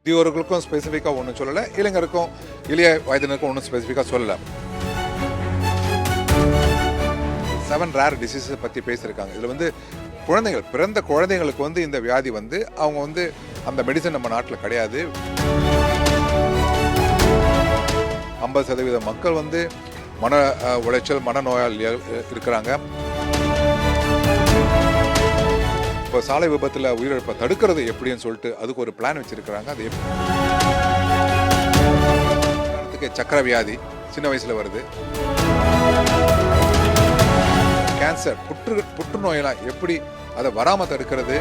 முதியோர்களுக்கும் ஸ்பெசிஃபிக்காக ஒன்றும் சொல்லலை, இளைஞருக்கும் இளைய வயதினருக்கும் ஒன்றும் ஸ்பெசிஃபிக்காக சொல்லலை. 7 ரேர் டிசீஸை பற்றி பேசியிருக்காங்க. இதில் வந்து குழந்தைகள், பிறந்த குழந்தைங்களுக்கு வந்து இந்த வியாதி வந்து அவங்க வந்து அந்த மெடிசன் நம்ம நாட்டில் கிடையாது. 50% மக்கள் வந்து மன உளைச்சல், மனநோயாளிகள் இருக்கிறாங்க. இப்போ சாலை விபத்தில் உயிரிழப்பை தடுக்கிறது எப்படின்னு சொல்லிட்டு அதுக்கு ஒரு பிளான் வச்சுருக்கிறாங்க. அது எப்படி சக்கரை வியாதி சின்ன வயசில் வருது, கேன்சர், புற்றுநோயெல்லாம் எப்படி அதை வராமல் தடுக்கிறது.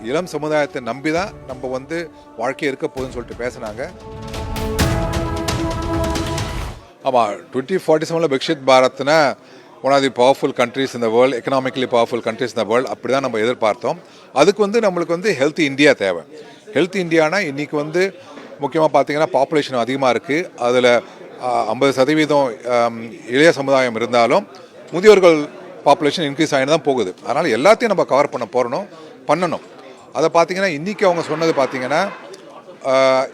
இளம் சமுதாயத்தை நம்பி தான் நம்ம வந்து வாழ்க்கை இருக்க போகுதுன்னு சொல்லிட்டு பேசினாங்க. ஆமாம், 2047 விக்ஷித் பாரத்னா one of the powerful countries இந்த வேர்ல்டு, எக்கனாமிக்கலி பவர்ஃபுல் கண்ட்ரிஸ் இந்த வேர்ல்டு, அப்படி தான் நம்ம எதிர்பார்த்தோம். அதுக்கு வந்து நம்மளுக்கு வந்து ஹெல்த் இந்தியா தேவை. ஹெல்த் இந்தியானா இன்றைக்கி வந்து முக்கியமாக பார்த்திங்கன்னா பாப்புலேஷன் அதிகமாக இருக்குது. அதில் 50% இளைய சமுதாயம் இருந்தாலும் முதியோர்கள் பாப்புலேஷன் இன்க்ரீஸ் ஆகிட்டு தான் போகுது. அதனால் எல்லாத்தையும் நம்ம கவர் பண்ணணும். அதை பார்த்திங்கன்னா இன்றைக்கி அவங்க சொன்னது பார்த்திங்கன்னா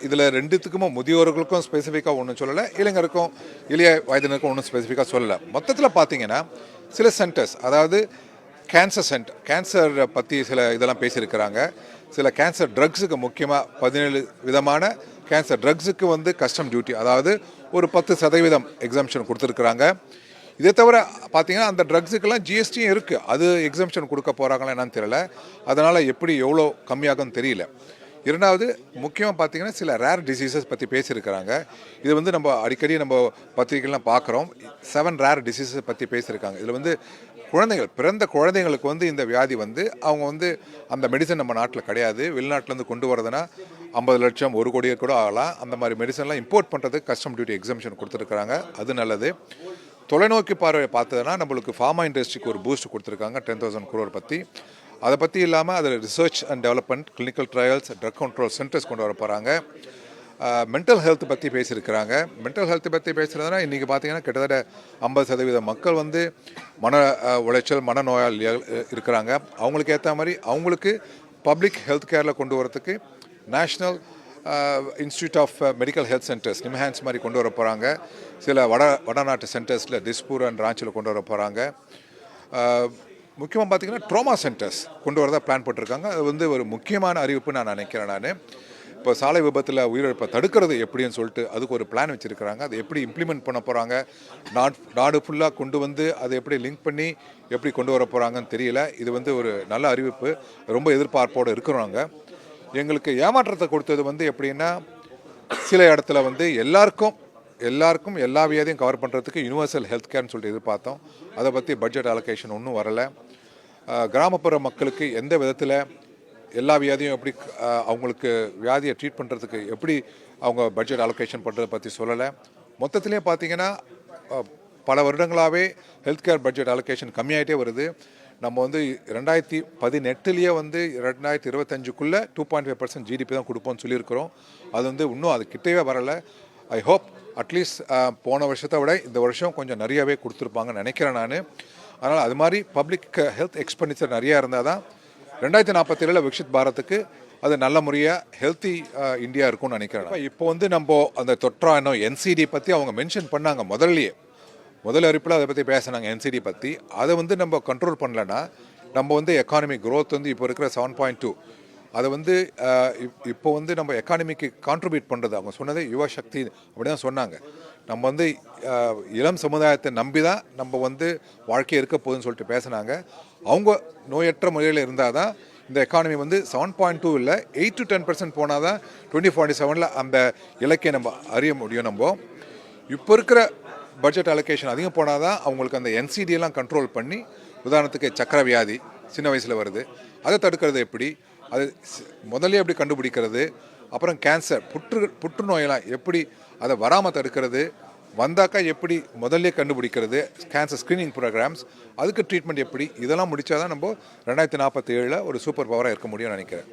இதில் ரெண்டுத்துக்குமே முதியோர்களுக்கும் ஸ்பெசிஃபிக்காக ஒன்றும் சொல்லலை, இளைஞருக்கும் இளைய வயதினருக்கும் ஒன்றும் ஸ்பெசிஃபிக்காக சொல்லலை. மொத்தத்தில் பார்த்திங்கன்னா சில சென்டர்ஸ், அதாவது கேன்சர் பற்றி சில இதெல்லாம் பேசியிருக்கிறாங்க. சில கேன்சர் ட்ரக்ஸுக்கு முக்கியமாக 17 விதமான கேன்சர் ட்ரக்ஸுக்கு வந்து கஸ்டம் டியூட்டி, அதாவது ஒரு 10% எக்ஸம்ஷன் கொடுத்துருக்குறாங்க. இதை தவிர பார்த்திங்கன்னா அந்த ட்ரக்ஸுக்கெல்லாம் ஜிஎஸ்டியும் இருக்குது. அது எக்ஸம்ஷன் கொடுக்க போகிறாங்களா என்னன்னு தெரியல. அதனால் எப்படி எவ்வளோ கம்மியாகும்னு தெரியல. இரண்டாவது முக்கியமாக பார்த்திங்கன்னா சில ரேர் டிசீசஸ் பற்றி பேசியிருக்கிறாங்க. இது வந்து நம்ம அடிக்கடி நம்ம பத்திரிகைலாம் பார்க்குறோம். 7 ரேர் டிசீசஸ் பற்றி பேசியிருக்காங்க. இதில் வந்து குழந்தைகள், பிறந்த குழந்தைங்களுக்கு வந்து இந்த வியாதி வந்து அவங்க வந்து அந்த மெடிசன் நம்ம நாட்டில் கிடையாது. வெளிநாட்டிலேருந்து கொண்டு வரதுன்னா 50 லட்சம் 1 கோடியே கூட ஆகலாம். அந்த மாதிரி மெடிசன்லாம் இம்போர்ட் பண்ணுறதுக்கு கஸ்டம் டியூட்டி எக்ஸம்ஷன் கொடுத்துருக்குறாங்க. அது நல்லது. தொலைநோக்கி பார்வை பார்த்ததுன்னா நம்மளுக்கு ஃபார்மா இண்டஸ்ட்ரிக்கு ஒரு பூஸ்ட் கொடுத்துருக்காங்க 10,000 crore பற்றி. அதை பற்றி இல்லாமல் அதில் research and development, clinical trials, drug control centers கொண்டு வர போகிறாங்க. மென்டல் ஹெல்த் பற்றி பேசியிருக்கிறாங்க. மென்டல் ஹெல்த் பற்றி பேசுகிறதுனா இன்றைக்கி பார்த்திங்கன்னா கிட்டத்தட்ட 50% மக்கள் வந்து மன உளைச்சல், மனநோயாளிகள் இருக்கிறாங்க. அவங்களுக்கு ஏற்ற மாதிரி அவங்களுக்கு பப்ளிக் ஹெல்த் கேரில் கொண்டு வரத்துக்கு national institute of medical health centers, NIMHANS மாதிரி கொண்டு வர போகிறாங்க. சில வடநாட்டு சென்டர்ஸில் திஸ்பூர் அண்ட் ராஞ்சியில் கொண்டு வர போகிறாங்க. முக்கியமாக பார்த்திங்கன்னா ட்ராமா சென்டர்ஸ் கொண்டு வரதா பிளான் போட்டிருக்காங்க. அது வந்து ஒரு முக்கியமான அறிவிப்பு நான் நினைக்கிறேன். நான் இப்போ சாலை விபத்தில் உயிரிழப்பை தடுக்கிறது எப்படின்னு சொல்லிட்டு அதுக்கு ஒரு பிளான் வச்சுருக்கிறாங்க. அதை எப்படி இம்ப்ளிமெண்ட் பண்ண போகிறாங்க, நாடு ஃபுல்லாக கொண்டு வந்து அதை எப்படி லிங்க் பண்ணி எப்படி கொண்டு வர போகிறாங்கன்னு தெரியல. இது வந்து ஒரு நல்ல அறிவிப்பு, ரொம்ப எதிர்பார்ப்போடு இருக்கிறாங்க. எங்களுக்கு ஏமாற்றத்தை கொடுத்தது வந்து எப்படின்னா, சில இடத்துல வந்து எல்லாருக்கும் எல்லா வியாதியும் கவர் பண்ணுறதுக்கு யூனிவர்சல் ஹெல்த் கேர்னு சொல்லிட்டு எதிர்பார்த்தோம். அதை பற்றி பட்ஜெட் அலோகேஷன் ஒன்றும் வரலை. கிராமப்புற மக்களுக்கு எந்த விதத்தில் எல்லா வியாதியும் எப்படி அவங்களுக்கு வியாதியை ட்ரீட் பண்ணுறதுக்கு எப்படி அவங்க பட்ஜெட் அலோகேஷன் பண்ணுறதை பற்றி சொல்லலை. மொத்தத்திலே பார்த்திங்கன்னா பல வருடங்களாகவே ஹெல்த் கேர் பட்ஜெட் அலோகேஷன் கம்மியாகிட்டே வருது. நம்ம வந்து 2018 வந்து 2025க்குள்ளே 2.5% ஜிடிபி தான் கொடுப்போம்னு சொல்லியிருக்கிறோம். அது வந்து இன்னும் அது கிட்டவே வரலை. ஐ ஹோப் அட்லீஸ்ட் போன வருஷத்தை விட இந்த வருஷம் கொஞ்சம் நிறையவே கொடுத்துருப்பாங்கன்னு நினைக்கிறேன் நான். அதனால் அது மாதிரி பப்ளிக் ஹெல்த் எக்ஸ்பெண்டிச்சர் நிறையா இருந்தால் தான் 2047 விக்ஷித் பாரத்துக்கு அது நல்ல முறையாக ஹெல்த்தி இந்தியா இருக்கும்னு நினைக்கிறேன். இப்போ வந்து நம்ம அந்த தொற்றானோ என்சிடி பற்றி அவங்க மென்ஷன் பண்ணாங்க. முதல் அறிப்பில் அதை பற்றி பேசினாங்க, என்சிடி பற்றி. அதை வந்து நம்ம கண்ட்ரோல் பண்ணலன்னா நம்ம வந்து எக்கானமிக் க்ரோத் வந்து இப்போ இருக்கிற 7.2 அதை வந்து இப்போ வந்து நம்ம எக்கானமிக்கு கான்ட்ரிபியூட் பண்ணுறது அவங்க சொன்னது யுவ சக்தி அப்படி தான் சொன்னாங்க. நம்ம வந்து இளம் சமுதாயத்தை நம்பி தான் நம்ம வந்து வாழ்க்கை இருக்க போகுதுன்னு சொல்லிட்டு பேசினாங்க. அவங்க நோயற்ற முறையில் இருந்தால் தான் இந்த எக்கானமி வந்து 7.2 இல்லை 8 to 10% போனால் தான் 2047 அந்த இலக்கையை நம்ம அறிய முடியும். நம்ம இப்போ இருக்கிற பட்ஜெட் அலோகேஷன் அதிகம் போனால் தான் அவங்களுக்கு அந்த என்சிடியெல்லாம் கண்ட்ரோல் பண்ணி, உதாரணத்துக்கு சக்கரை வியாதி சின்ன வயசில் வருது, அதை தடுக்கிறது எப்படி, அது முதல்ல எப்படி கண்டுபிடிக்கிறது, அப்புறம் கேன்சர், புற்றுநோயெல்லாம் எப்படி அதை வராமல் தடுக்கிறது, வந்தாக்கா எப்படி முதல்ல கண்டுபிடிக்கிறது, கேன்சர் ஸ்க்ரீனிங் ப்ரோக்ராம்ஸ், அதுக்கு ட்ரீட்மெண்ட் எப்படி, இதெல்லாம் முடித்தா தான் நம்ம 2047 ஒரு சூப்பர் பவராக இருக்க முடியும்னு நினைக்கிறேன்.